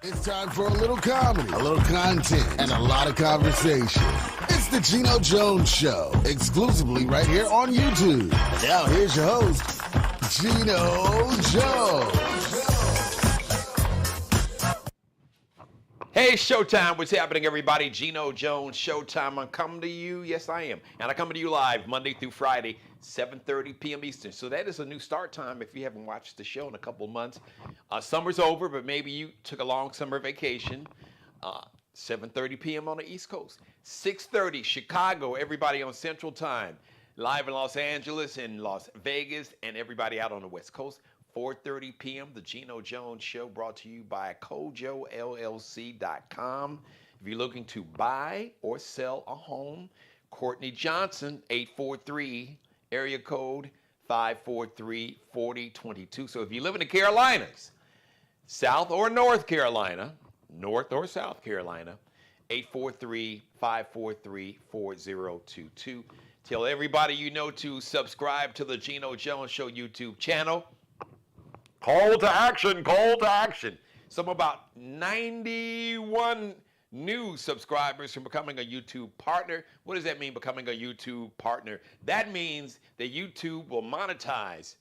It's time for a little comedy, a little content, and a lot of conversation. It's the Geno Jones Show, exclusively right here on YouTube. And now here's your host, Geno Jones. Hey, Showtime. What's happening, everybody? Geno Jones, Showtime. I'm coming to you. Yes, I am. And I come to you live Monday through Friday, 7:30 p.m. Eastern. So that is a new start time if you haven't watched the show in a couple of months. Summer's over, but maybe you took a long summer vacation. 7:30 p.m. on the East Coast. 6:30 Chicago, everybody on Central Time. Live in Los Angeles and Las Vegas and everybody out on the West Coast. 4:30 p.m., the Geno Jones Show, brought to you by KojoLLC.com. If you're looking to buy or sell a home, Courtney Johnson, 843, area code 543-4022. So if you live in the Carolinas, South or North Carolina, North or South Carolina, 843-543-4022. Tell everybody you know to subscribe to the Geno Jones Show YouTube channel. Call to action, call to action. Some about 91 new subscribers from becoming a YouTube partner. What does that mean, becoming a YouTube partner? That means that YouTube will monetize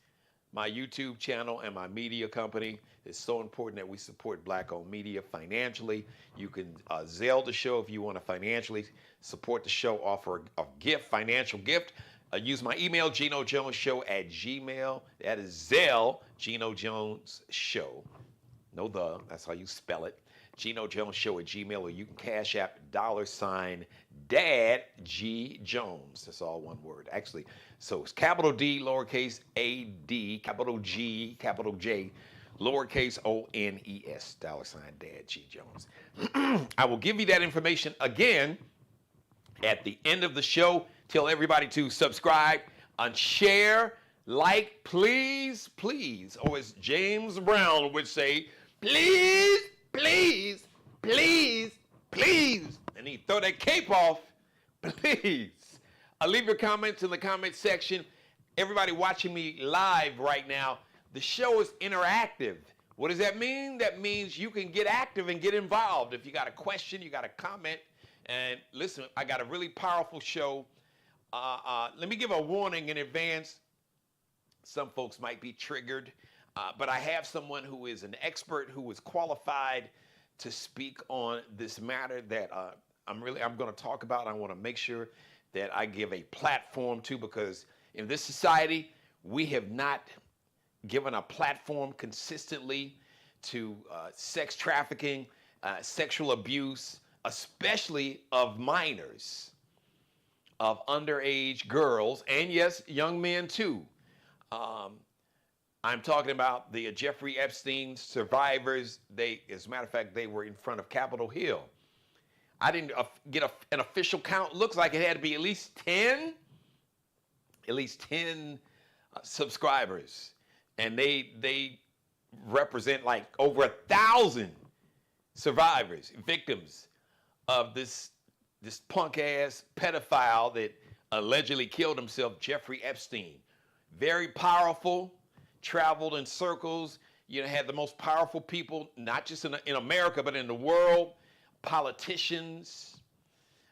my YouTube channel and my media company. It's so important that we support Black-owned media financially. You can Zelle the show if you want to financially support the show, offer a gift, financial gift. Use my email, GenoJonesShow@gmail. That is Zelle, Geno Jones Show. No the, that's how you spell it. GenoJonesShow@gmail, or you can cash app $Dad G Jones. That's all one word, actually. So it's capital D, lowercase a D, capital G, capital J, lowercase ONES, $Dad G Jones. I will give you that information again at the end of the show. Tell everybody to subscribe and share, like, please, please. Or as James Brown would say, please, please, please, please. And he throw that cape off, please. Leave your comments in the comment section. Everybody watching me live right now, the show is interactive. What does that mean? That means you can get active and get involved. If you got a question, you got a comment. And listen, I got a really powerful show. Let me give a warning in advance. Some folks might be triggered, but I have someone who is an expert, who is qualified to speak on this matter that I'm going to talk about. I want to make sure that I give a platform to, because in this society, we have not given a platform consistently to sex trafficking, sexual abuse, especially of minors, of underage girls, and yes, young men too. I'm talking about the Jeffrey Epstein survivors. As a matter of fact, they were in front of Capitol Hill. I didn't get an official count. Looks like it had to be at least 10 subscribers. And they represent like over 1,000 survivors, victims of this punk-ass pedophile that allegedly killed himself, Jeffrey Epstein. Very powerful, traveled in circles, had the most powerful people, not just in America, but in the world, politicians,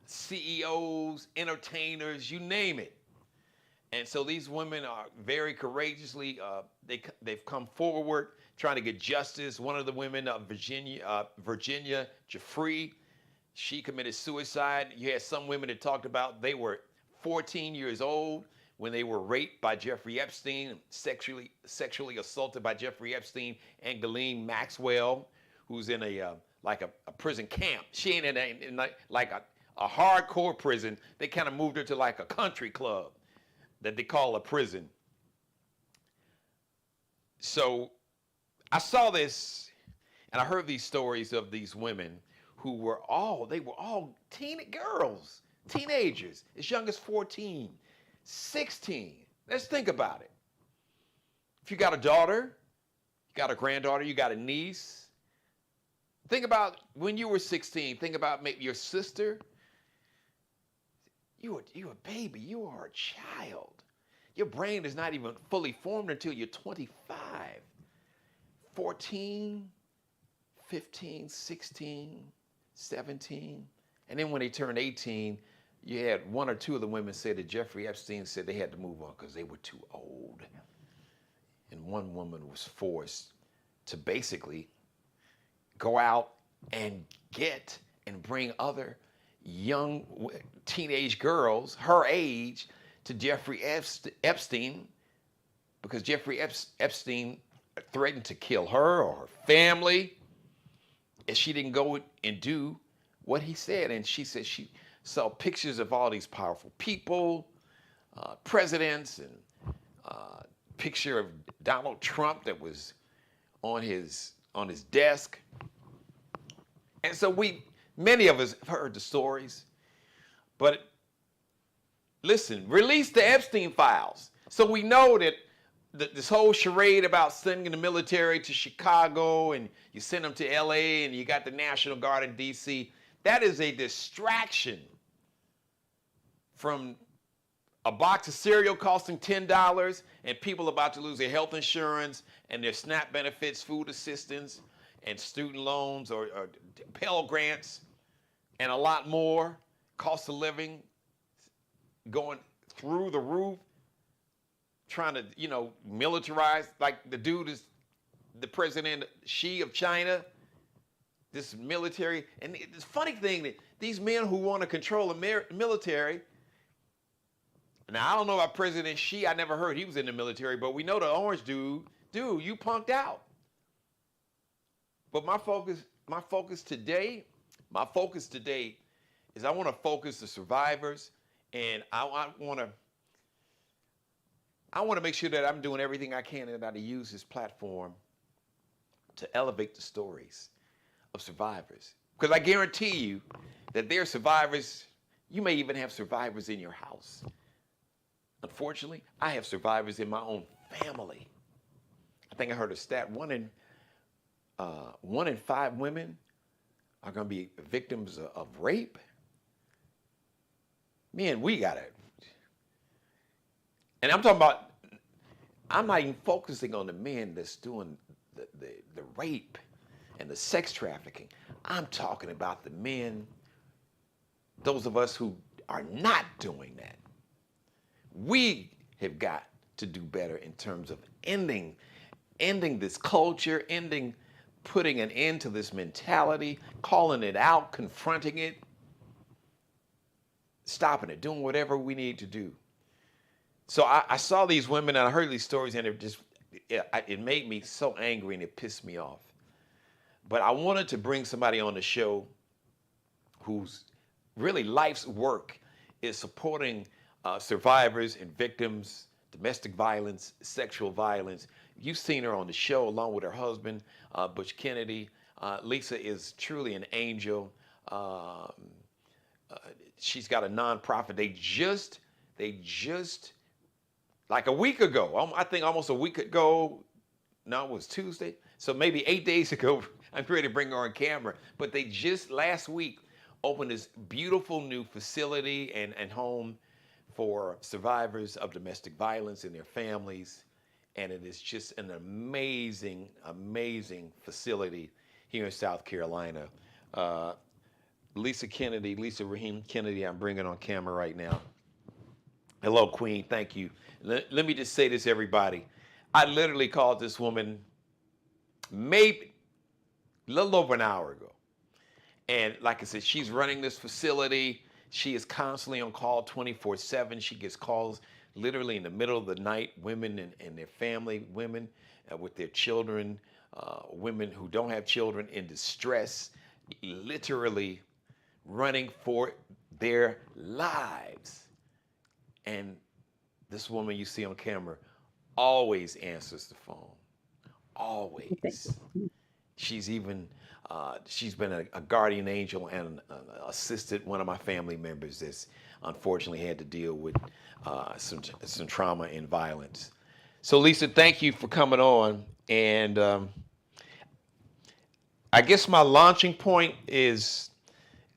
CEOs, entertainers, you name it. And so these women are very courageously, they've come forward trying to get justice. One of the women, Virginia Jeffrey, she committed suicide. You had some women that talked about they were 14 years old when they were raped by Jeffrey Epstein, sexually assaulted by Jeffrey Epstein, and Ghislaine Maxwell, who's in a prison camp. She ain't in like a hardcore prison. They kind of moved her to like a country club that they call a prison. So I saw this, and I heard these stories of these women who were all teenagers, as young as 14, 16. Let's think about it. If you got a daughter, you got a granddaughter, you got a niece, think about when you were 16. Think about maybe your sister. You a baby. You are a child. Your brain is not even fully formed until you're 25. 14, 15, 16, 17. And then when they turned 18, you had one or two of the women say that Jeffrey Epstein said they had to move on because they were too old. And one woman was forced to basically go out and get and bring other young teenage girls her age to Jeffrey Epstein, because Jeffrey Epstein threatened to kill her or her family if she didn't go and do what he said. And she said she saw pictures of all these powerful people, presidents, and picture of Donald Trump that was on his desk. And so many of us have heard the stories, but listen, release the Epstein files. So we know that this whole charade about sending the military to Chicago and you send them to LA and you got the National Guard in DC, that is a distraction from a box of cereal costing $10 and people about to lose their health insurance and their SNAP benefits, food assistance, and student loans or Pell Grants, and a lot more. Cost of living going through the roof, trying to, militarize, like the dude is the president Xi of China, this military. And the funny thing that these men who want to control the military, now I don't know about President Xi, I never heard he was in the military, but we know the orange dude, you punked out. But my focus today is I want to focus the survivors, and I want to make sure that I'm doing everything I can and I use this platform to elevate the stories of survivors. Because I guarantee you that there are survivors, you may even have survivors in your house. Unfortunately, I have survivors in my own family. I think I heard a stat, one in 5 women are going to be victims of rape. Man, we got it. And I'm not even focusing on the men that's doing the rape and the sex trafficking. I'm talking about the men, those of us who are not doing that. We have got to do better in terms of ending this culture, putting an end to this mentality, calling it out, confronting it, stopping it, doing whatever we need to do. So I saw these women and I heard these stories, and it made me so angry and it pissed me off. But I wanted to bring somebody on the show whose really life's work is supporting survivors and victims, domestic violence, sexual violence. You've seen her on the show along with her husband, Butch Kennedy. Lisa is truly an angel. She's got a nonprofit. They just like a week ago, I think almost a week ago, no, it was Tuesday. So maybe 8 days ago, I'm ready to bring her on camera. But they just last week opened this beautiful new facility and home for survivors of domestic violence and their families. And it is just an amazing, amazing facility here in South Carolina. Lisa Raheem Kennedy, I'm bringing on camera right now. Hello, Queen, thank you. Let me just say this, everybody. I literally called this woman maybe a little over an hour ago. And like I said, she's running this facility. She is constantly on call 24/7. She gets calls literally in the middle of the night, women and their family, women with their children, women who don't have children in distress, literally running for their lives. And this woman you see on camera always answers the phone, always. She's even, she's been a guardian angel and assisted one of my family members that's unfortunately had to deal with some trauma and violence. So Lisa, thank you for coming on. And I guess my launching point is,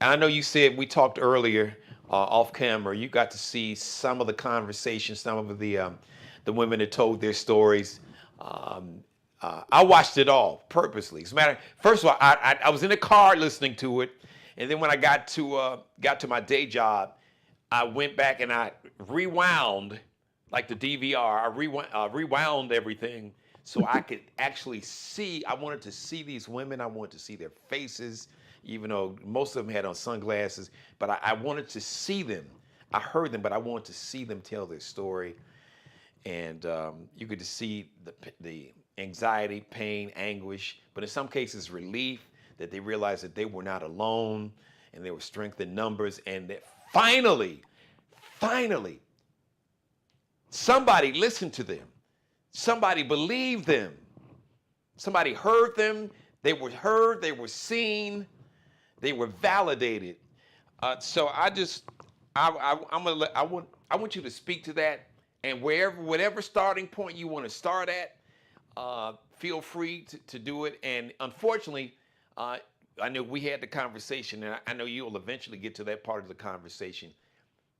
I know you said, we talked earlier off camera, you got to see some of the conversations, some of the women that told their stories. I watched it all purposely. As a matter, first of all, I was in the car listening to it, and then when I got to my day job, I went back and I rewound, like the DVR. I rewound everything so I could actually see. I wanted to see these women. I wanted to see their faces, even though most of them had on sunglasses. But I wanted to see them. I heard them, but I wanted to see them tell their story. And you could just see the anxiety, pain, anguish, but in some cases relief that they realized that they were not alone, and there was strength in numbers, and that finally, somebody listened to them. Somebody believed them. Somebody heard them. They were heard. They were seen. They were validated. So I want you to speak to that, and whatever starting point you want to start at, feel free to do it. And unfortunately, I know we had the conversation, and I know you'll eventually get to that part of the conversation,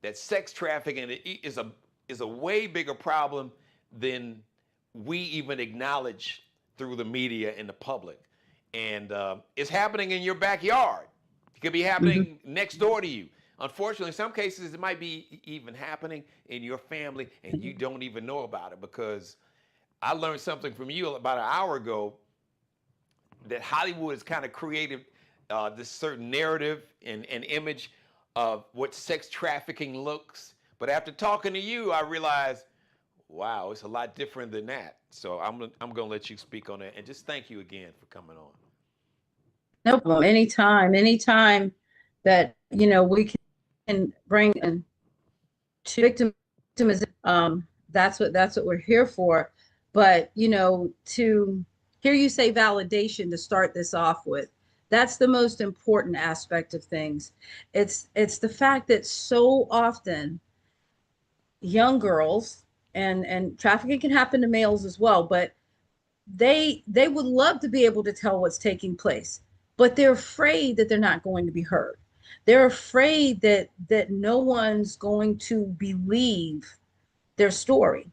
that sex trafficking is a way bigger problem than we even acknowledge through the media and the public. And it's happening in your backyard. It could be happening next door to you. Unfortunately, in some cases, it might be even happening in your family, and you don't even know about it, because I learned something from you about an hour ago, that Hollywood has kind of created this certain narrative and image of what sex trafficking looks. But after talking to you, I realized, wow, it's a lot different than that. So I'm going to let you speak on that. And just thank you again for coming on. No problem. Anytime that, we can bring in to victimization, that's what we're here for. But, to hear you say validation to start this off with, that's the most important aspect of things. It's the fact that so often young girls, and trafficking can happen to males as well, but they would love to be able to tell what's taking place, but they're afraid that they're not going to be heard. They're afraid that no one's going to believe their story.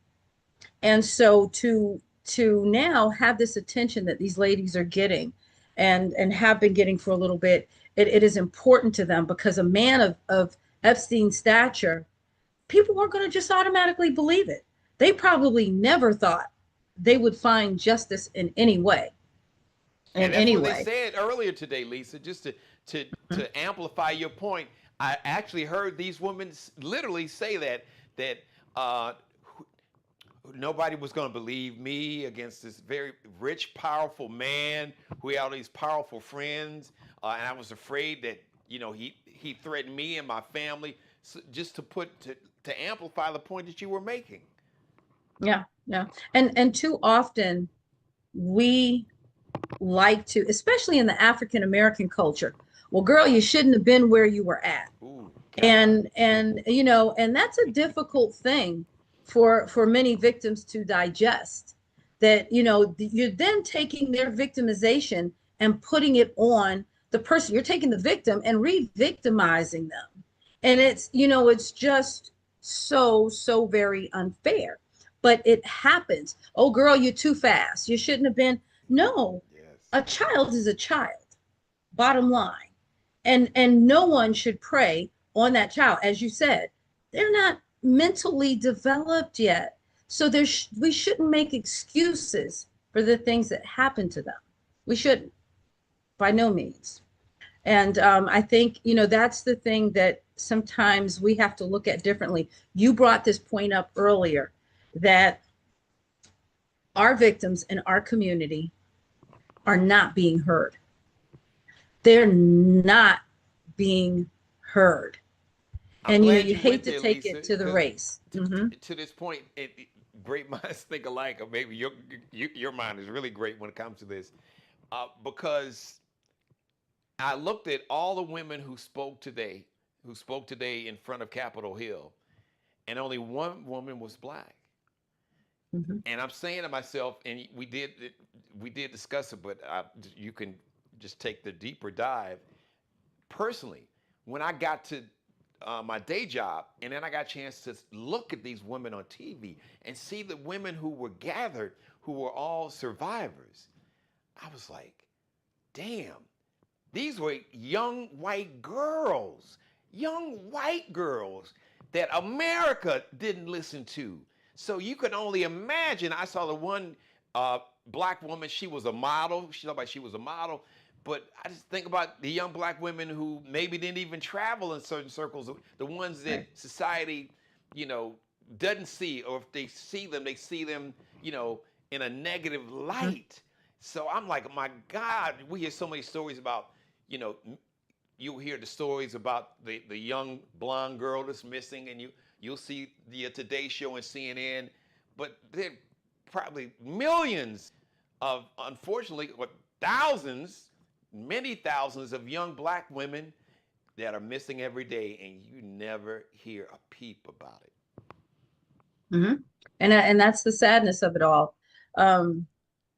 And so to now have this attention that these ladies are getting, and have been getting for a little bit, it is important to them, because a man of Epstein's stature, people weren't going to just automatically believe it. They probably never thought they would find justice in any way. And that's what they said earlier today, Lisa, just to amplify your point. I actually heard these women literally say that nobody was going to believe me against this very rich, powerful man who had all these powerful friends, and I was afraid that he threatened me and my family. So just to amplify the point that you were making. Yeah. And too often we like to, especially in the African American culture, well, girl, you shouldn't have been where you were at. Ooh, and that's a difficult thing for many victims to digest, that you're then taking their victimization and putting it on the person. You're taking the victim and re-victimizing them, and it's just so very unfair. But it happens. Oh, girl, you're too fast. You shouldn't have been. No, yes. A child is a child, bottom line. And no one should prey on that child. As you said, they're not mentally developed yet. So we shouldn't make excuses for the things that happen to them. We shouldn't, by no means. And I think, that's the thing that sometimes we have to look at differently. You brought this point up earlier, that our victims in our community are not being heard. They're not being heard. And you hate to take it to the race. To this point, great minds think alike, or maybe your mind is really great when it comes to this, because I looked at all the women who spoke today in front of Capitol Hill, and only one woman was Black. And I'm saying to myself, and we did discuss it, but you can just take the deeper dive. Personally, when I got to my day job, and then I got a chance to look at these women on TV and see the women who were gathered, who were all survivors. I was like, damn, these were young white girls that America didn't listen to. So you can only imagine. I saw the one black woman. She was a model. She looked like she was a model. But I just think about the young black women who maybe didn't even travel in certain circles, the ones that society, doesn't see, or if they see them, in a negative light. So I'm like, my God, we hear so many stories about, you hear the stories about the young blonde girl that's missing, and you'll see the Today Show and CNN, but there are probably millions of, unfortunately, or thousands, many thousands of young black women that are missing every day, and you never hear a peep about it. Mm-hmm. And that's the sadness of it all.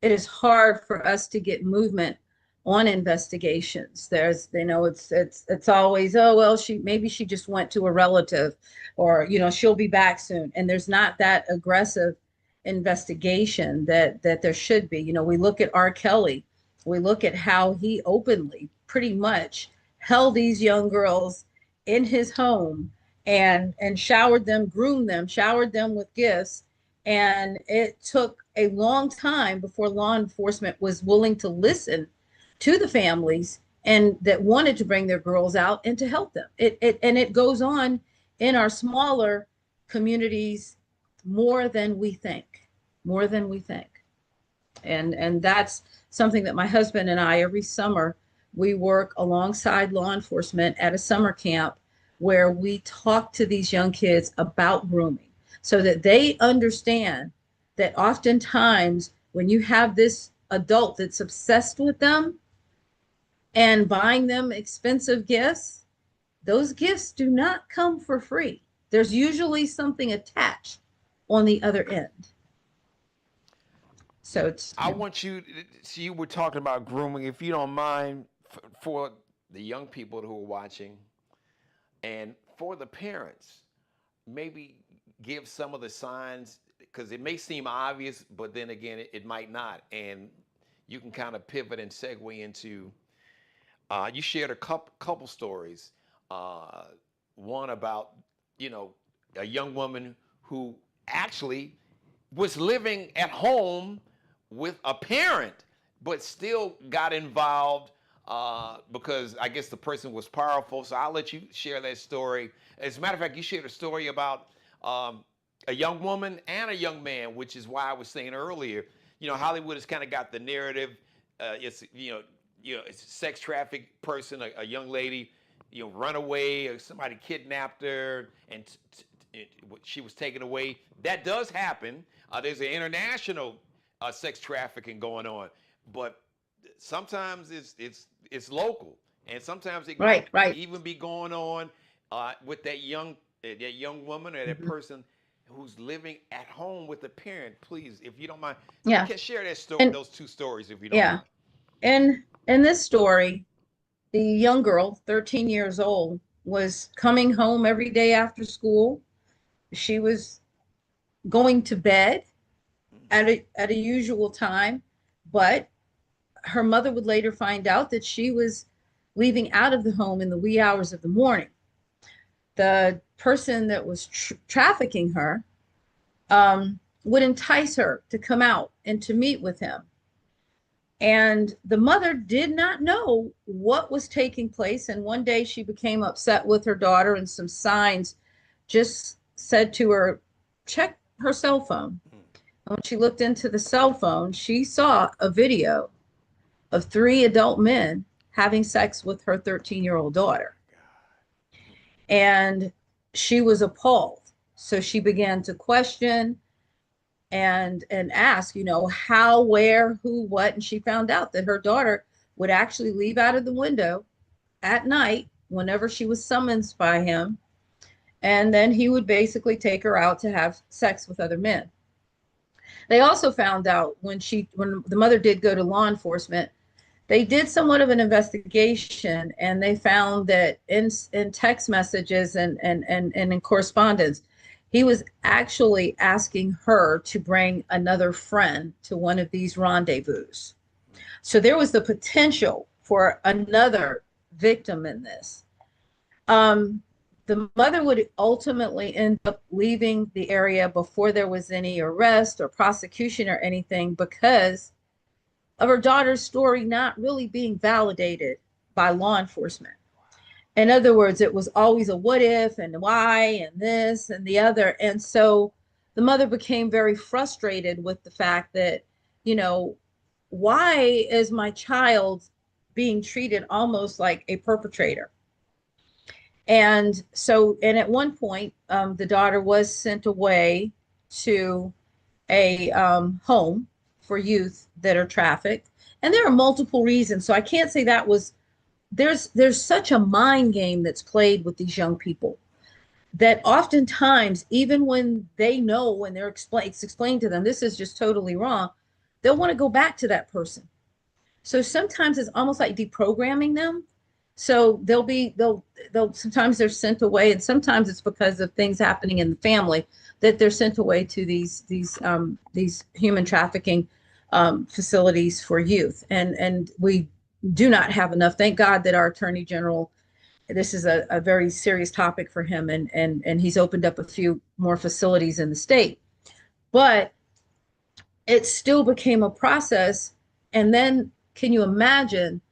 It is hard for us to get movement on investigations. There's, it's always, oh, well, maybe she just went to a relative, or, she'll be back soon. And there's not that aggressive investigation that there should be. We look at R. Kelly, we look at how he openly pretty much held these young girls in his home and showered them, groomed them, showered them with gifts. And it took a long time before law enforcement was willing to listen to the families and that wanted to bring their girls out and to help them. It goes on in our smaller communities more than we think, And that's something that my husband and I, every summer, we work alongside law enforcement at a summer camp where we talk to these young kids about grooming so that they understand that oftentimes when you have this adult that's obsessed with them and buying them expensive gifts, those gifts do not come for free. There's usually something attached on the other end. So I want you, so you were talking about grooming, if you don't mind, for the young people who are watching and for the parents, maybe give some of the signs, because it may seem obvious, but then again, it might not. And you can kind of pivot and segue into, you shared a couple stories. One about, a young woman who actually was living at home with a parent, but still got involved because I guess the person was powerful. So I'll let you share that story. As a matter of fact, you shared a story about a young woman and a young man, which is why I was saying earlier, Hollywood has kind of got the narrative. It's a sex trafficked person, a young lady, run away, or somebody kidnapped her, and she was taken away. That does happen. There's an international sex trafficking going on, but sometimes it's local, and sometimes it might even be going on with that young woman or that person who's living at home with a parent. Please, if you don't mind, share that story, those two stories, if you don't mind. And in this story, the young girl, 13 years old, was coming home every day after school. She was going to bed at a usual time, but her mother would later find out that she was leaving out of the home in the wee hours of the morning. The person that was trafficking her would entice her to come out and to meet with him. And the mother did not know what was taking place. And one day she became upset with her daughter, and some signs just said to her, check her cell phone. And when she looked into the cell phone, she saw a video of 3 adult men having sex with her 13-year-old daughter. And she was appalled. So she began to question and ask, how, where, who, what. And she found out that her daughter would actually leave out of the window at night whenever she was summoned by him. And then he would basically take her out to have sex with other men. They also found out when the mother did go to law enforcement, they did somewhat of an investigation, and they found that in text messages and in correspondence, He was actually asking her to bring another friend to one of these rendezvous. So there was the potential for another victim in this. The mother would ultimately end up leaving the area before there was any arrest or prosecution or anything because of her daughter's story not really being validated by law enforcement. In other words, it was always a what if and why and this and the other. And so the mother became very frustrated with the fact that, you know, why is my child being treated almost like a perpetrator? And so, and at one point, the daughter was sent away to a home for youth that are trafficked. And there are multiple reasons. So I can't say that was, there's such a mind game that's played with these young people that oftentimes, even when they know, when it's explained to them, this is just totally wrong, they'll want to go back to that person. So sometimes it's almost like deprogramming them. So they'll sometimes they're sent away, and sometimes it's because of things happening in the family that they're sent away to these human trafficking facilities for youth. And we do not have enough. Thank God that our Attorney General, this is a very serious topic for him, and he's opened up a few more facilities in the state. But it still became a process. And then can you imagine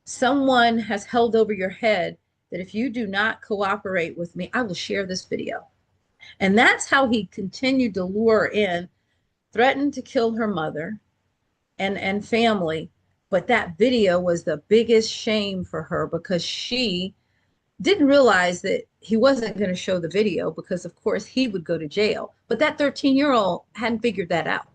someone has held over your head that if you do not cooperate with me, I will share this video. And that's how he continued to lure in, threatened to kill her mother and family. But that video was the biggest shame for her because she didn't realize that he wasn't going to show the video because, of course, he would go to jail. But that 13-year-old hadn't figured that out.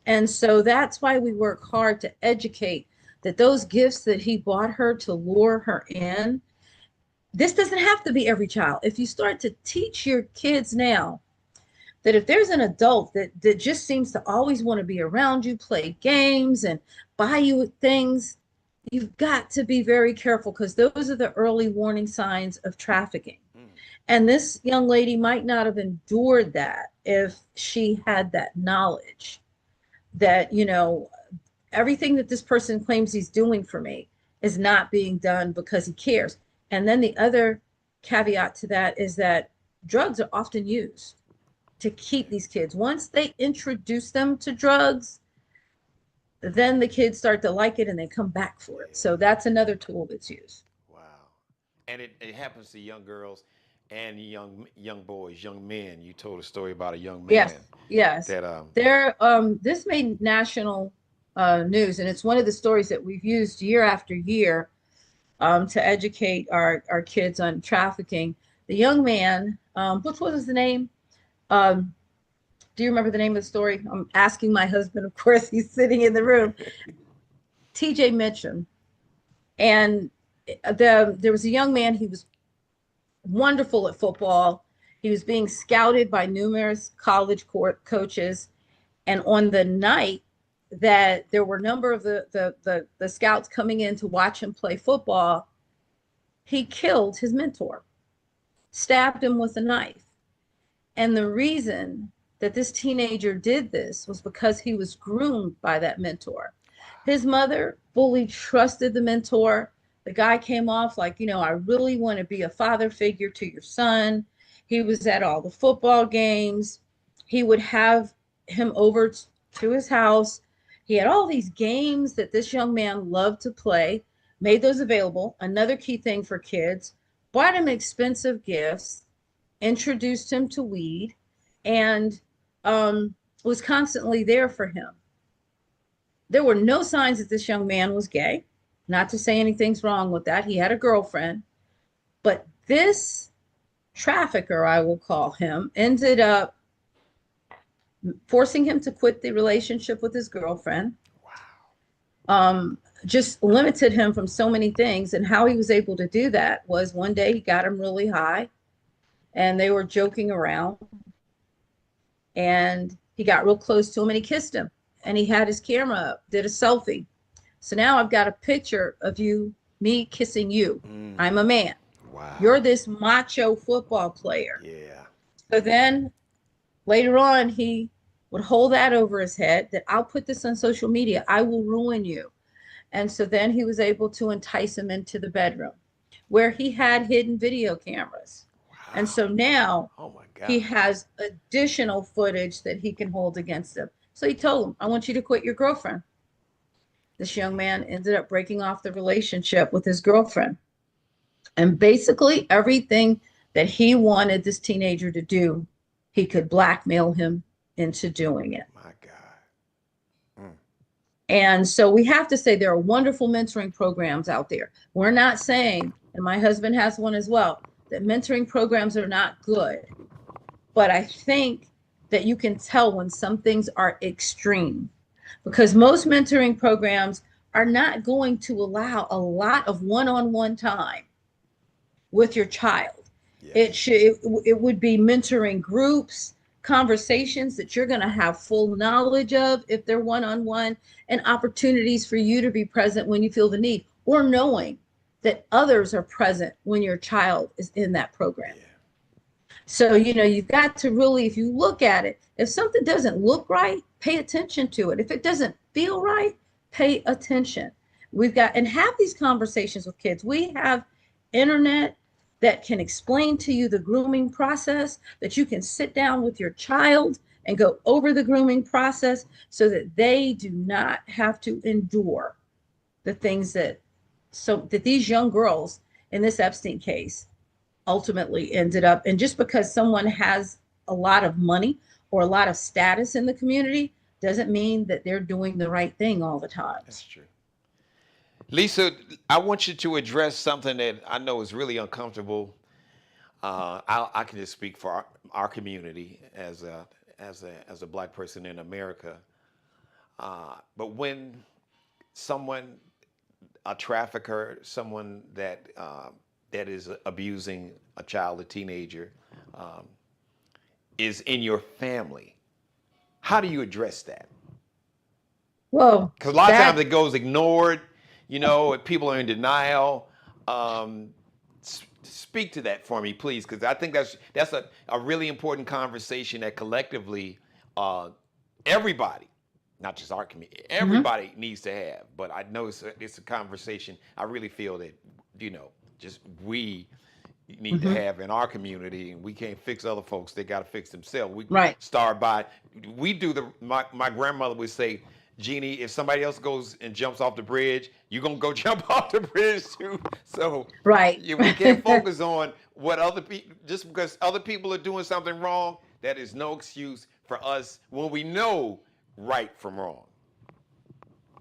And so that's why we work hard to educate that those gifts that he bought her to lure her in, this doesn't have to be every child. If you start to teach your kids now that if there's an adult that just seems to always want to be around you, play games and buy you things, you've got to be very careful because those are the early warning signs of trafficking. And this young lady might not have endured that if she had that knowledge that, you know, everything that this person claims he's doing for me is not being done because he cares. And then the other caveat to that is that drugs are often used to keep these kids. Once they introduce them to drugs, then the kids start to like it and they come back for it. So that's another tool that's used. Wow. And it happens to young girls and young boys, young men. You told a story about a young man. Yes. That this made national news, and it's one of the stories that we've used year after year to educate our kids on trafficking. The young man, what was his name? Do you remember the name of the story? I'm asking my husband, of course, he's sitting in the room. TJ Mitchum. And there was a young man, he was wonderful at football. He was being scouted by numerous college coaches. And on the night that there were a number of the scouts coming in to watch him play football, he killed his mentor, stabbed him with a knife. And the reason that this teenager did this was because he was groomed by that mentor. His mother fully trusted the mentor. The guy came off like, you know, I really want to be a father figure to your son. He was at all the football games. He would have him over to his house. He had all these games that this young man loved to play, made those available. Another key thing for kids, bought him expensive gifts, introduced him to weed, and was constantly there for him. There were no signs that this young man was gay. Not to say anything's wrong with that. He had a girlfriend. But this trafficker, I will call him, ended up forcing him to quit the relationship with his girlfriend. Wow. Just limited him from so many things. And how he was able to do that was one day he got him really high and they were joking around. And he got real close to him and he kissed him. And he had his camera up, did a selfie. So now I've got a picture of me kissing you. I'm a man. Wow. You're this macho football player. Yeah. So then later on, he would hold that over his head that I'll put this on social media. I will ruin you. And so then he was able to entice him into the bedroom where he had hidden video cameras. And so now Oh my he God. has additional footage that he can hold against him. So he told him, I want you to quit your girlfriend. This young man ended up breaking off the relationship with his girlfriend. And basically, everything that he wanted this teenager to do, he could blackmail him into doing it. My God. And so we have to say there are wonderful mentoring programs out there. We're not saying, and my husband has one as well, that mentoring programs are not good. But I think that you can tell when some things are extreme, because most mentoring programs are not going to allow a lot of one-on-one time with your child. Yes. It would be mentoring groups, conversations that you're going to have full knowledge of if they're one-on-one, and opportunities for you to be present when you feel the need, or knowing that others are present when your child is in that program. Yeah. So, you've got to really, if you look at it, if something doesn't look right, pay attention to it. If it doesn't feel right, pay attention. We've got, and have these conversations with kids. We have internet that can explain to you the grooming process, that you can sit down with your child and go over the grooming process so that they do not have to endure the things that these young girls in this Epstein case ultimately ended up. And just because someone has a lot of money or a lot of status in the community doesn't mean that they're doing the right thing all the time. That's true. Lisa, I want you to address something that I know is really uncomfortable. I can just speak for our community as a black person in America. But when someone, a trafficker, someone that is abusing a child, a teenager, is in your family, how do you address that? Well, Because a lot of times it goes ignored, people are in denial. Speak to that for me, please, because I think that's a really important conversation that collectively everybody, not just our community, everybody needs to have. But I know it's a conversation I really feel that, just we need to have in our community, and we can't fix other folks. They got to fix themselves. We start by, my grandmother would say, Jeannie, if somebody else goes and jumps off the bridge, you're going to go jump off the bridge too. So we can't focus on what other people, just because other people are doing something wrong, that is no excuse for us when we know right from wrong.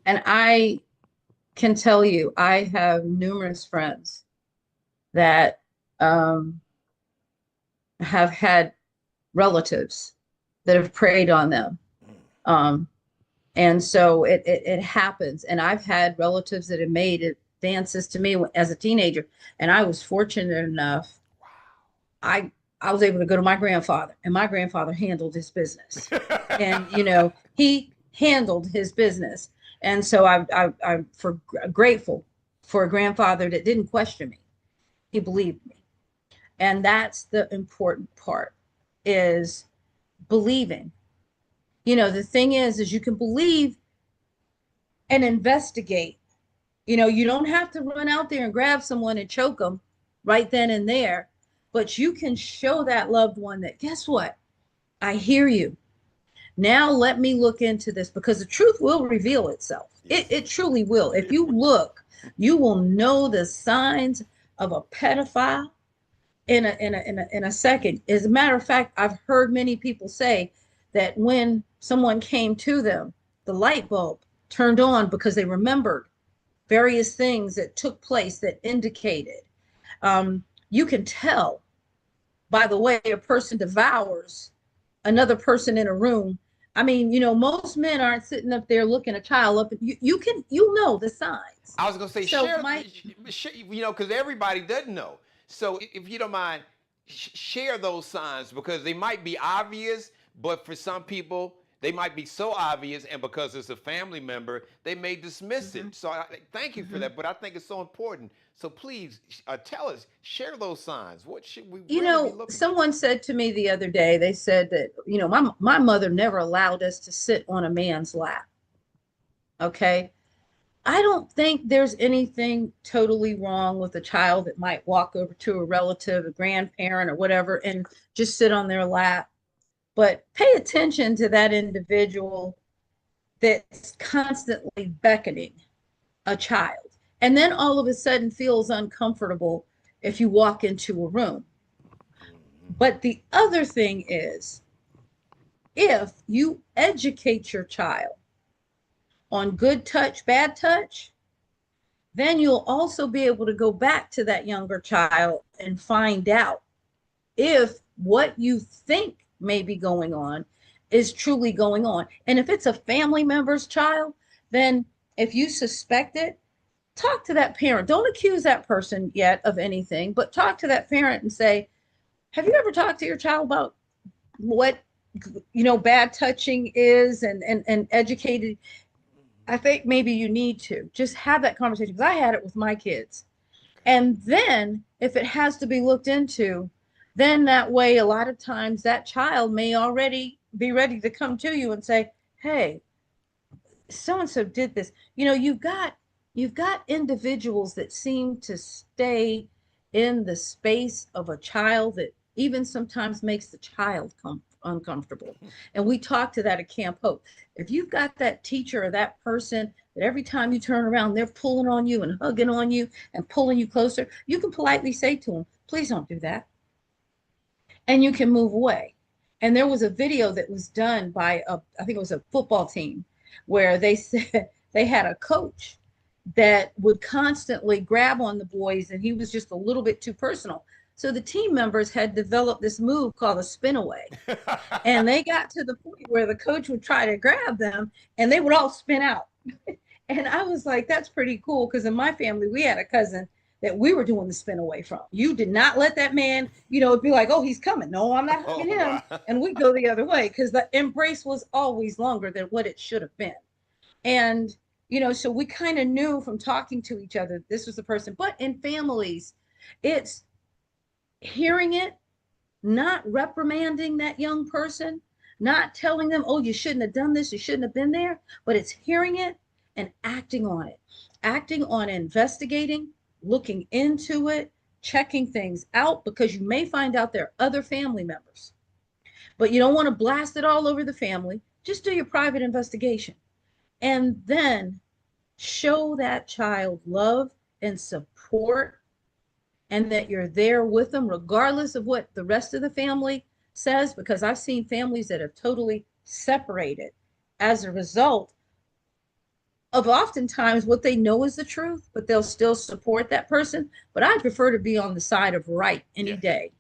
And I can tell you, I have numerous friends that have had relatives that have preyed on them. And so it happens. And I've had relatives that have made advances to me as a teenager. And I was fortunate enough. I was able to go to my grandfather, and my grandfather handled his business. And, he handled his business. And so I'm grateful for a grandfather that didn't question me. He believed me. And that's the important part, is believing. The thing is you can believe and investigate. You don't have to run out there and grab someone and choke them right then and there, but you can show that loved one that, guess what? I hear you. Now let me look into this, because the truth will reveal itself. It truly will. If you look, you will know the signs of a pedophile in a second. As a matter of fact, I've heard many people say that when someone came to them, the light bulb turned on because they remembered various things that took place that indicated. You can tell by the way a person devours another person in a room. I mean, most men aren't sitting up there looking a child up. You'll know the signs. I was going to say, share, because everybody doesn't know. So if you don't mind, share those signs, because they might be obvious, but for some people, they might be so obvious, and because it's a family member, they may dismiss it. So thank you for that. But I think it's so important. So please tell us, share those signs. What should we You really be know, looking for? someone said to me the other day, they said that, you know, my mother never allowed us to sit on a man's lap. Okay. I don't think there's anything totally wrong with a child that might walk over to a relative, a grandparent, or whatever, and just sit on their lap. But pay attention to that individual that's constantly beckoning a child, and then all of a sudden feels uncomfortable if you walk into a room. But the other thing is, if you educate your child on good touch, bad touch, then you'll also be able to go back to that younger child and find out if what you think may be going on is truly going on. And if it's a family member's child, then if you suspect it, talk to that parent. Don't accuse that person yet of anything, but talk to that parent and say, have you ever talked to your child about what, you know, bad touching is, and educated? I think maybe you need to just have that conversation, because I had it with my kids. And then if it has to be looked into, then that way, a lot of times that child may already be ready to come to you and say, hey, so and so did this. You know, you've got individuals that seem to stay in the space of a child that even sometimes makes the child uncomfortable. And we talk to that at Camp Hope. If you've got that teacher or that person that every time you turn around, they're pulling on you and hugging on you and pulling you closer, you can politely say to them, please don't do that. And you can move away. And there was a video that was done by I think it was a football team, where they said they had a coach that would constantly grab on the boys, and he was just a little bit too personal. So the team members had developed this move called a spin away. And they got to the point where the coach would try to grab them and they would all spin out. And I was like, that's pretty cool, because in my family, we had a cousin that we were doing the spin away from. You did not let that man, you know, be like, oh, he's coming. No, I'm not hugging him. Wow. And we go the other way, because the embrace was always longer than what it should have been. And, you know, so we kind of knew from talking to each other, this was the person. But in families, it's hearing it, not reprimanding that young person, not telling them, oh, you shouldn't have done this, you shouldn't have been there, but it's hearing it and acting on it, acting on investigating, looking into it, checking things out, because you may find out there are other family members, but you don't want to blast it all over the family. Just do your private investigation, and then show that child love and support, and that you're there with them regardless of what the rest of the family says, because I've seen families that have totally separated as a result of oftentimes what they know is the truth, but they'll still support that person. But I prefer to be on the side of right any Yes. day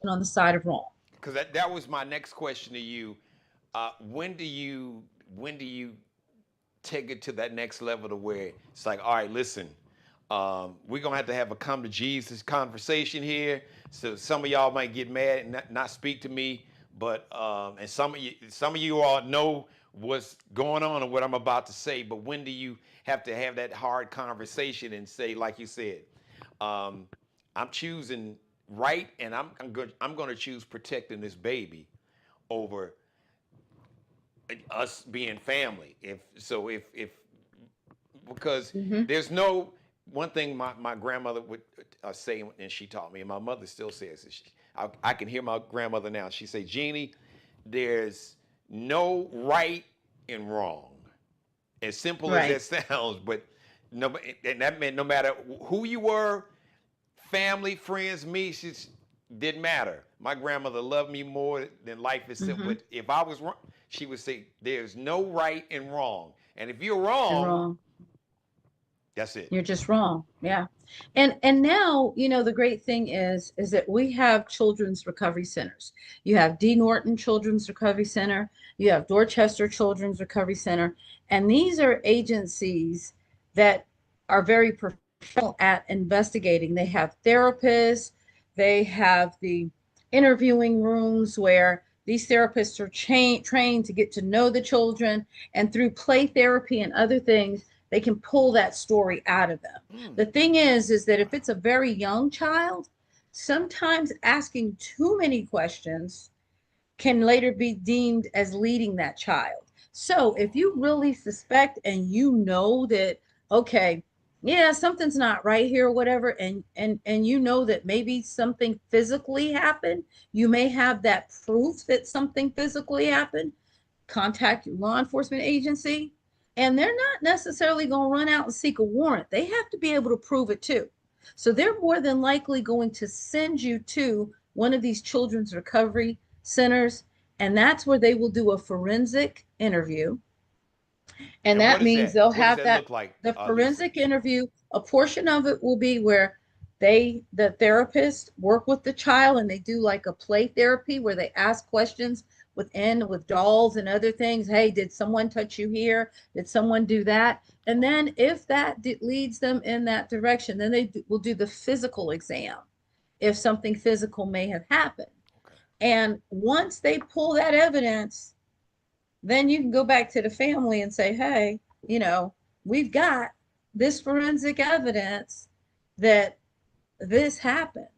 than on the side of wrong. Because that was my next question to you. When do you take it to that next level to where it's like, all right, listen, we're gonna have a come to Jesus conversation here. So some of y'all might get mad and not speak to me, but and some of you all know what's going on and what I'm about to say. But when do you have to have that hard conversation and say, like you said, I'm choosing right, and I'm going to choose protecting this baby over us being family. If because there's no one thing my grandmother would say, and she taught me, and my mother still says this. I can hear my grandmother now. She say, Jeannie, there's no right and wrong. As simple Right. as that sounds, but no, and that meant no matter who you were, family, friends, me, she didn't matter. My grandmother loved me more than life itself. But if I was wrong, she would say, there's no right and wrong. And if you're You're wrong, wrong. that's it. You're just wrong. Yeah. And now, you know, the great thing is that we have children's recovery centers. You have D. Norton Children's Recovery Center, you have Dorchester Children's Recovery Center, and these are agencies that are very professional at investigating. They have therapists, they have the interviewing rooms where these therapists are trained to get to know the children, and through play therapy and other things, they can pull that story out of them. The thing is that if it's a very young child, sometimes asking too many questions can later be deemed as leading that child. So if you really suspect and you know that, okay, yeah, something's not right here or whatever, and you know that maybe something physically happened, you may have that proof that something physically happened, contact your law enforcement agency, and they're not necessarily going to run out and seek a warrant. They have to be able to prove it too. So they're more than likely going to send you to one of these children's recovery centers, and that's where they will do a forensic interview. And And that means they'll what does have that that, look like, the Lisa? forensic interview, a portion of it will be where the therapist work with the child, and they do like a play therapy where they ask questions with dolls and other things. Hey, did someone touch you here? Did someone do that? And then if that leads them in that direction, then they will do the physical exam if something physical may have happened. Okay. And once they pull that evidence, then you can go back to the family and say, hey, we've got this forensic evidence that this happened.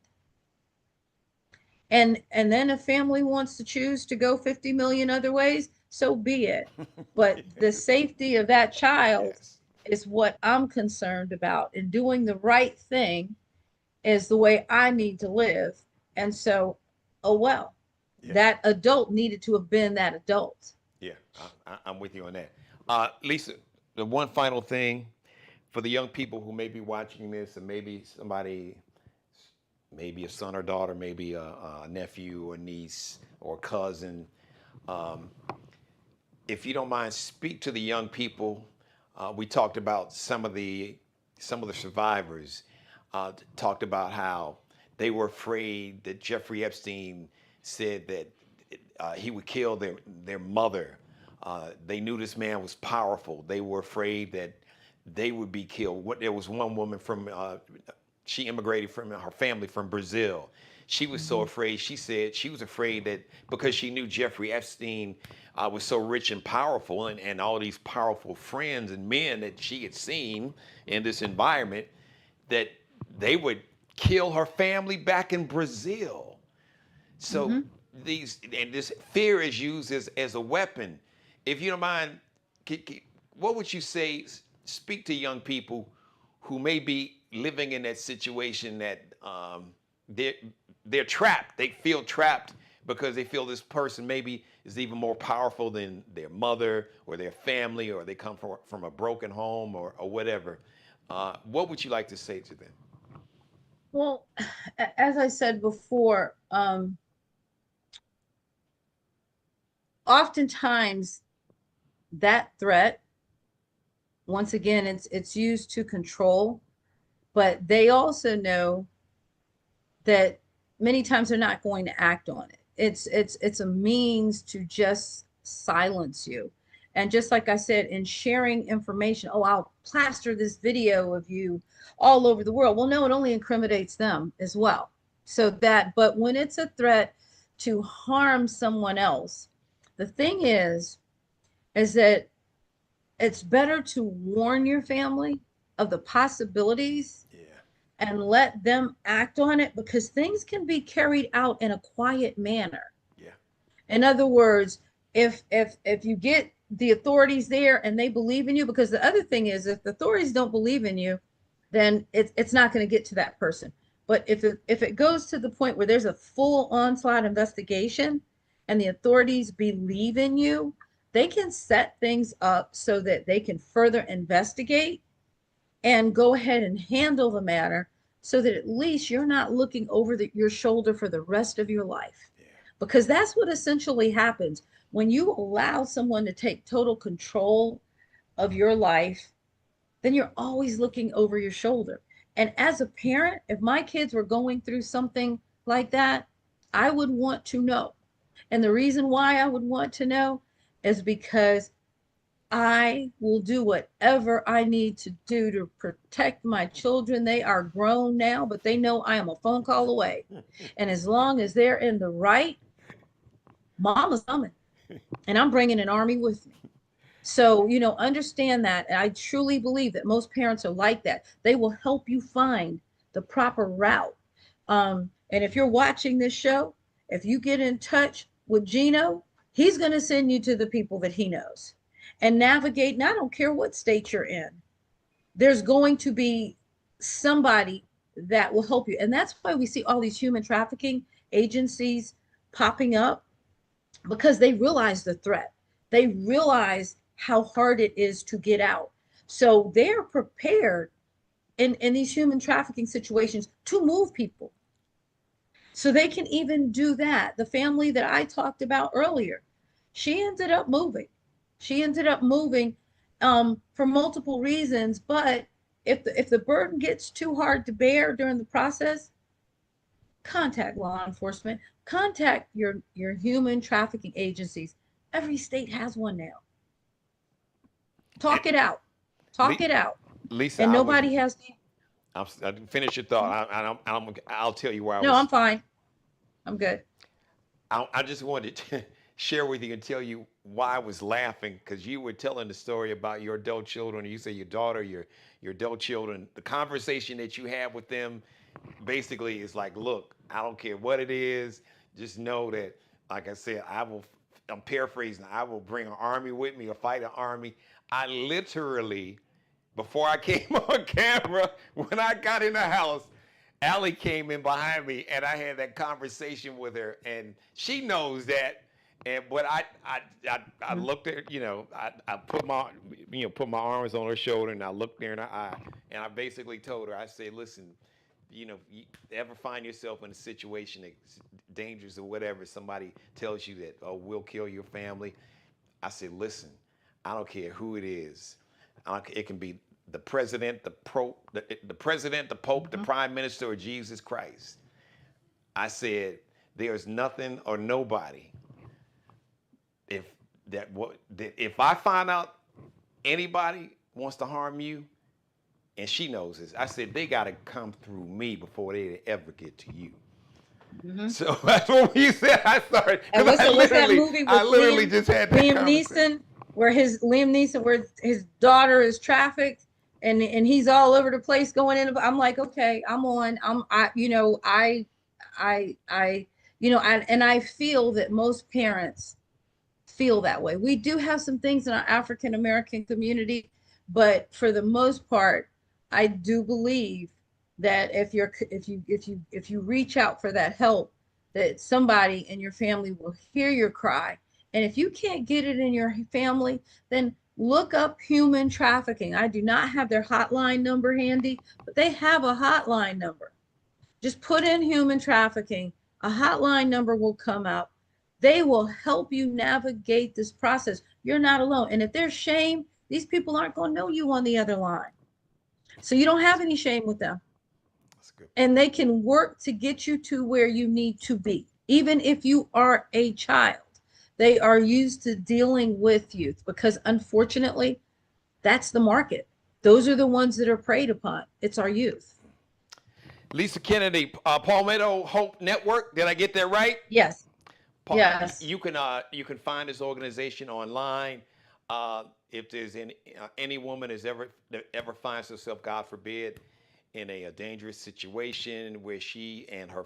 And then a family wants to choose to go 50 million other ways, so be it. But the safety of that child Yes. is what I'm concerned about. And doing the right thing is the way I need to live. And so, oh well, Yeah. that adult needed to have been that adult. Yeah, I'm with you on that. Lisa, the one final thing for the young people who may be watching this, and maybe somebody, maybe a son or daughter, maybe a nephew or niece or cousin, if you don't mind, speak to the young people. We talked about some of the survivors. Talked about how they were afraid that Jeffrey Epstein said that he would kill their mother. They knew this man was powerful. They were afraid that they would be killed. There was one woman from she immigrated from her family from Brazil. She was so afraid. She said she was afraid that because she knew Jeffrey Epstein was so rich and powerful, and all these powerful friends and men that she had seen in this environment, that they would kill her family back in Brazil. So this fear is used as a weapon. If you don't mind, what would you say? Speak to young people who may be living in that situation that they're trapped. They feel trapped because they feel this person maybe is even more powerful than their mother or their family, or they come from a broken home or whatever. What would you like to say to them? Well, as I said before, oftentimes that threat, once again, it's used to control, but they also know that many times they're not going to act on it. It's a means to just silence you. And just like I said, in sharing information, oh, I'll plaster this video of you all over the world. Well, no, it only incriminates them as well. But when it's a threat to harm someone else, the thing is that it's better to warn your family of the possibilities and let them act on it, because things can be carried out in a quiet manner. Yeah. In other words, if you get the authorities there and they believe in you, because the other thing is, if the authorities don't believe in you, then it's not going to get to that person. But if it goes to the point where there's a full onslaught investigation and the authorities believe in you, they can set things up so that they can further investigate and go ahead and handle the matter, so that at least you're not looking over your shoulder for the rest of your life. Yeah. Because that's what essentially happens when you allow someone to take total control of your life. Then you're always looking over your shoulder. And as a parent, if my kids were going through something like that, I would want to know. And the reason why I would want to know is because I will do whatever I need to do to protect my children. They are grown now, but they know I am a phone call away. And as long as they're in the right, Mama's coming, and I'm bringing an army with me. So, understand that. And I truly believe that most parents are like that. They will help you find the proper route. And if you're watching this show, if you get in touch with Geno, he's going to send you to the people that he knows and navigate. And I don't care what state you're in, there's going to be somebody that will help you. And that's why we see all these human trafficking agencies popping up, because they realize the threat. They realize how hard it is to get out. So they're prepared in these human trafficking situations to move people. So they can even do that. The family that I talked about earlier, she ended up moving. She ended up moving for multiple reasons. But if the burden gets too hard to bear during the process, contact law enforcement, contact your human trafficking agencies. Every state has one now. Talk it out. Talk it out. Lisa, And nobody has. finish your thought. I'll tell you where I No, was. I'm fine. I'm good. I just wanted to share with you and tell you why I was laughing, because you were telling the story about your adult children. You say your daughter, your adult children. The conversation that you have with them basically is like, look, I don't care what it is. Just know that, like I said, I'm paraphrasing, I will bring an army with me or fight an army. I literally, before I came on camera, when I got in the house, Allie came in behind me and I had that conversation with her, and she knows that. But I looked at her, I put my arms on her shoulder, and I looked there in her eye, and I basically told her, I said, listen, you ever find yourself in a situation that's dangerous or whatever, somebody tells you that, oh, we'll kill your family. I said, listen, I don't care who it is. It can be the president, the pope, the prime minister, or Jesus Christ. I said, there's nothing or nobody. If I find out anybody wants to harm you, and she knows this, I said, they got to come through me before they ever get to you. Mm-hmm. So that's what we said. I started. And what's that movie with I literally just had that Liam Neeson, where his daughter is trafficked, and he's all over the place going in. I'm like, okay, I feel that most parents feel that way. We do have some things in our African American community, but for the most part, I do believe that if you reach out for that help, that somebody in your family will hear your cry. And if you can't get it in your family, then look up human trafficking. I do not have their hotline number handy, but they have a hotline number. Just put in human trafficking, a hotline number will come up. They will help you navigate this process. You're not alone. And if there's shame, these people aren't going to know you on the other line. So you don't have any shame with them. That's good. And they can work to get you to where you need to be. Even if you are a child, they are used to dealing with youth, because unfortunately, that's the market. Those are the ones that are preyed upon. It's our youth. Lisa Kennedy, Palmetto Hope Network. Did I get that right? Yes. Yes. You can find this organization online. If there's any woman that ever finds herself, God forbid, in a dangerous situation where she and her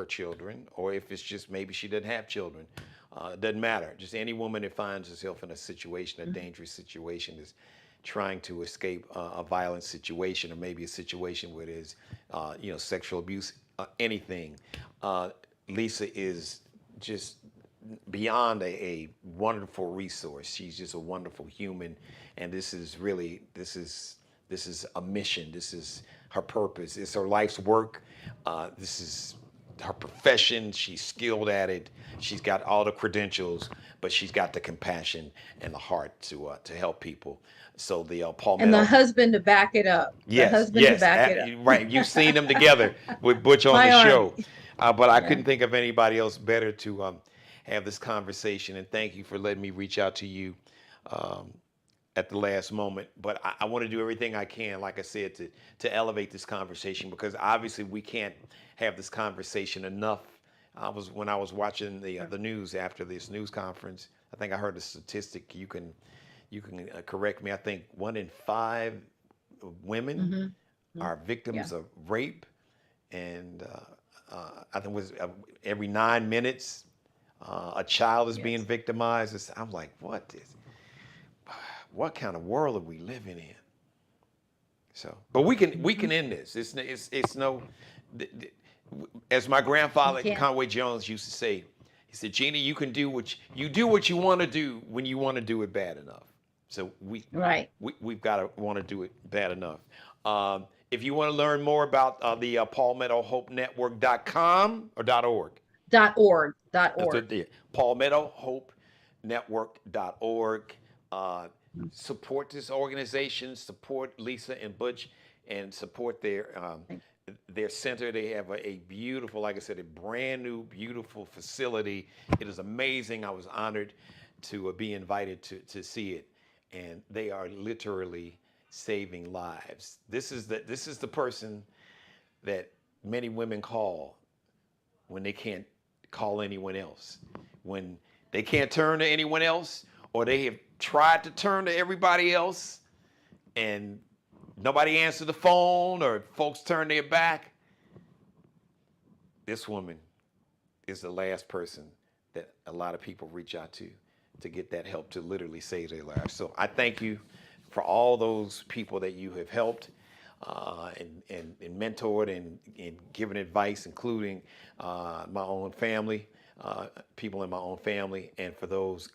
children, or if it's just maybe she doesn't have children, it doesn't matter. Just any woman that finds herself in a situation, a dangerous situation, is trying to escape a violent situation, or maybe a situation where there's sexual abuse, anything. Lisa is just beyond a wonderful resource. She's just a wonderful human, and this is a mission. This is her purpose. It's her life's work. This is her profession. She's skilled at it. She's got all the credentials, but she's got the compassion and the heart to help people. So the Palmetto, and the husband to back it up. Yes, to back it up. Right. You've seen them together with Butch on the show. But I couldn't think of anybody else better to have this conversation. And thank you for letting me reach out to you at the last moment. But I want to do everything I can, like I said, to elevate this conversation, because obviously we can't have this conversation enough when I was watching the news after this news conference. I think I heard a statistic. You can correct me. I think 1 in 5 women are victims Yeah. of rape, and I think it was every 9 minutes a child is being Yes. victimized. I'm like, what kind of world are we living in? So, but we can end this. It's no, as my You grandfather can't. Conway Jones used to say, he said, Gina, you can do what you want to do when you want to do it bad enough. So Right. we've got to want to do it bad enough. If you want to learn more about the palmettohopenetwork.com or .org. .org. That's .org. the palmettohopenetwork.org. Support this organization, support Lisa and Butch, and support their center. They have a beautiful, like I said, a brand new, beautiful facility. It is amazing. I was honored to be invited to see it, and they are literally saving lives. This is the person that many women call when they can't call anyone else, when they can't turn to anyone else, or they have tried to turn to everybody else and nobody answered the phone or folks turn their back. This woman is the last person that a lot of people reach out to get that help to literally save their lives. So I thank you for all those people that you have helped and mentored and given advice, including my own family, people in my own family, and for those.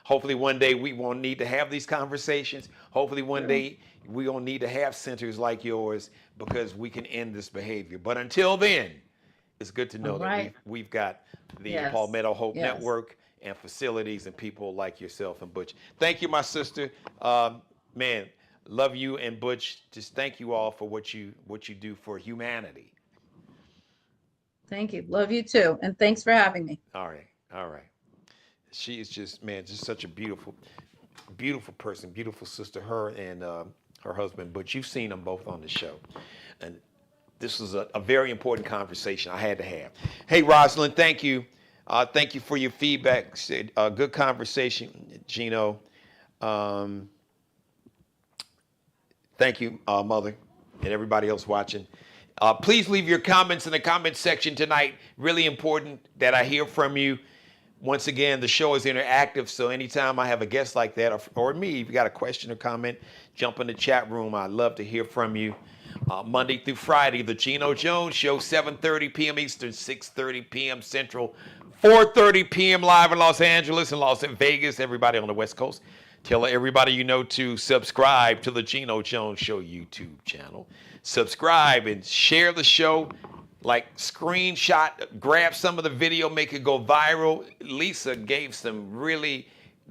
Hopefully one day we won't need to have these conversations. Hopefully one day we don't need to have centers like yours because we can end this behavior. But until then, it's good to know All that right. we've got the Yes. Palmetto Hope Yes. Network and facilities and people like yourself and Butch. Thank you, my sister. Man, love you and Butch. Just thank you all for what you do for humanity. Thank you. Love you too. And thanks for having me. All right. All right. She is just, man, just such a beautiful person, beautiful sister, her and her husband. But you've seen them both on the show. And this was a very important conversation I had to have. Hey, Rosalind, thank you. Thank you for your feedback. Good conversation, Geno. Thank you, Mother, and everybody else watching. Please leave your comments in the comment section tonight. Really important that I hear from you. Once again, the show is interactive, so anytime I have a guest like that, or me, if you got a question or comment, jump in the chat room. I'd love to hear from you. Monday through Friday, The Geno Jones Show, 7:30 p.m. Eastern, 6:30 p.m. Central, 4:30 p.m. live in Los Angeles and Las Vegas. Everybody on the West Coast, tell everybody you know to subscribe to The Geno Jones Show YouTube channel. Subscribe and share the show. Like screenshot, grab some of the video, make it go viral. Lisa gave some really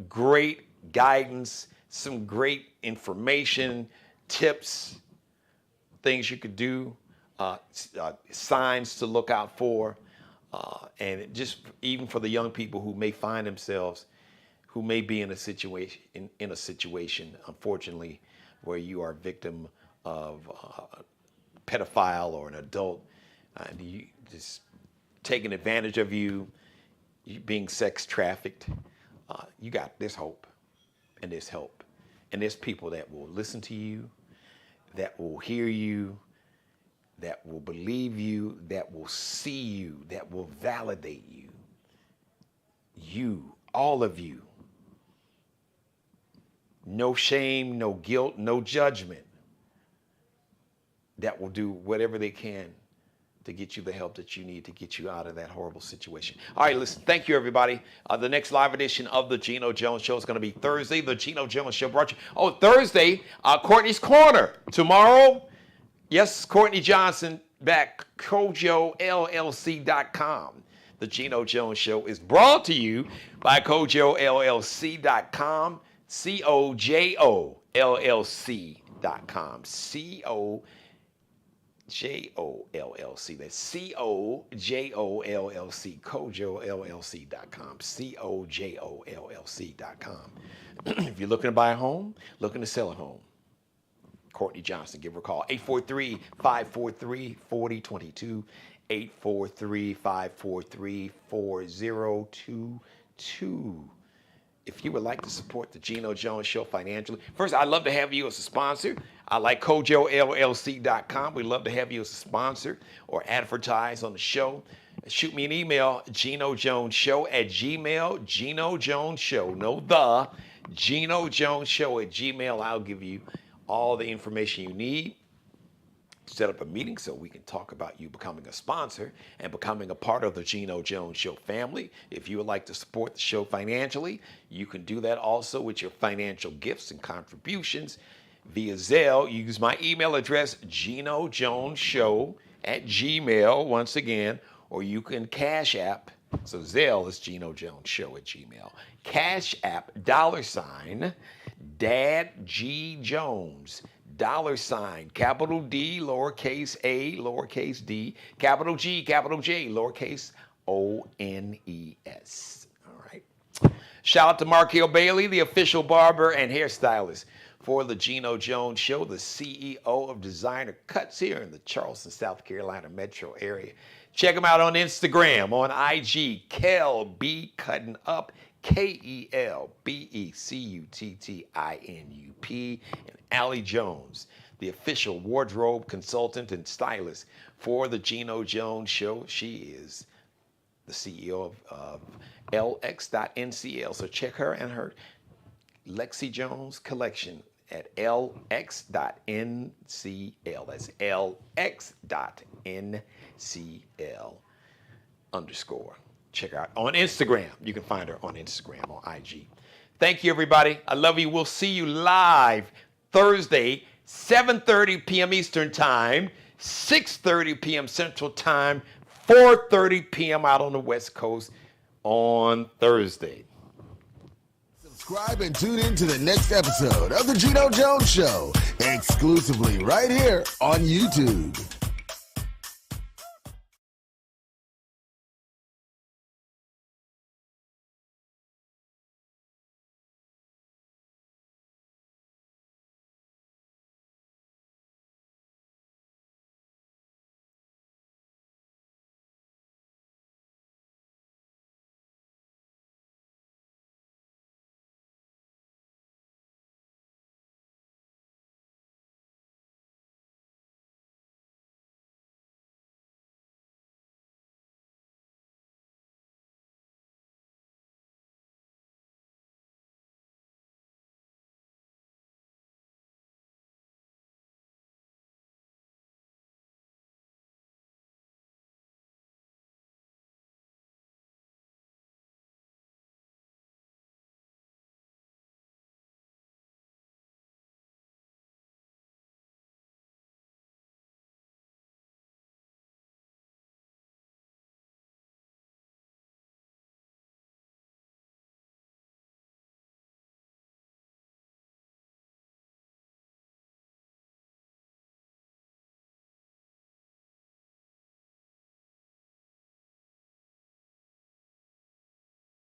great guidance, some great information, tips, things you could do, signs to look out for, and just even for the young people who may find themselves, who may be in a situation, unfortunately, where you are a victim of a pedophile or an adult. You just taking advantage of you being sex trafficked. There's hope and there's help. And there's people that will listen to you, that will hear you, that will believe you, that will see you, that will validate you. You, all of you. No shame, no guilt, no judgment. That will do whatever they can to get you the help that you need to get you out of that horrible situation. All right, listen, thank you, everybody. The next live edition of The Geno Jones Show is going to be Thursday. The Geno Jones Show brought you. Oh, Thursday, Courtney's Corner. Tomorrow, yes, Courtney Johnson back, KojoLLC.com. The Geno Jones Show is brought to you by KojoLLC.com, KojoLLC.com, KojoLLC. That's KojoLLC, KojoLLC.com, KojoLLC.com. If you're looking to buy a home, looking to sell a home, Courtney Johnson, give her a call, 843-543-4022, 843-543-4022. If you would like to support the Geno Jones Show financially, first, I'd love to have you as a sponsor. I like KojoLLC.com. We'd love to have you as a sponsor or advertise on the show. Shoot me an email, GenoJonesShow@gmail, Geno Jones Show, Geno Jones Show @gmail. I'll give you all the information you need. Set up a meeting so we can talk about you becoming a sponsor and becoming a part of the Geno Jones Show family. If you would like to support the show financially, you can do that also with your financial gifts and contributions via Zelle. Use my email address, GenoJonesShow@gmail, once again, or you can Cash App. So Zelle is GenoJonesShow@gmail. Cash App, $ Dad G Jones. $ capital D, lowercase a, lowercase d, capital G, capital J, lowercase ONES. All right. Shout out to Markell Bailey, the official barber and hairstylist for the Geno Jones Show, the CEO of Designer Cuts here in the Charleston, South Carolina metro area. Check him out on Instagram, on IG, Kel B Cutting Up, KELBECUTTINUP, and Allie Jones, the official wardrobe consultant and stylist for the Geno Jones Show. She is the CEO of LX.NCL. So check her and her Lexi Jones collection at LX.NCL. That's LX.NCL_. Check her out on Instagram. You can find her on Instagram, on IG. Thank you, everybody. I love you. We'll see you live Thursday, 7:30 p.m. Eastern Time, 6:30 p.m. Central Time, 4:30 p.m. out on the West Coast on Thursday. Subscribe and tune in to the next episode of The Geno Jones Show, exclusively right here on YouTube.